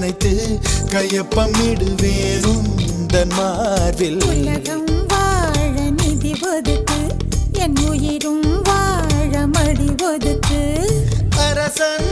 நினைத்து கையொப்பமிடுவேன் உந்தன் மார்பில். உலகம் வாழ நிதி ஒதுக்கு, என் உயிரும் வாழ மடி ஒதுக்கு. அரசன்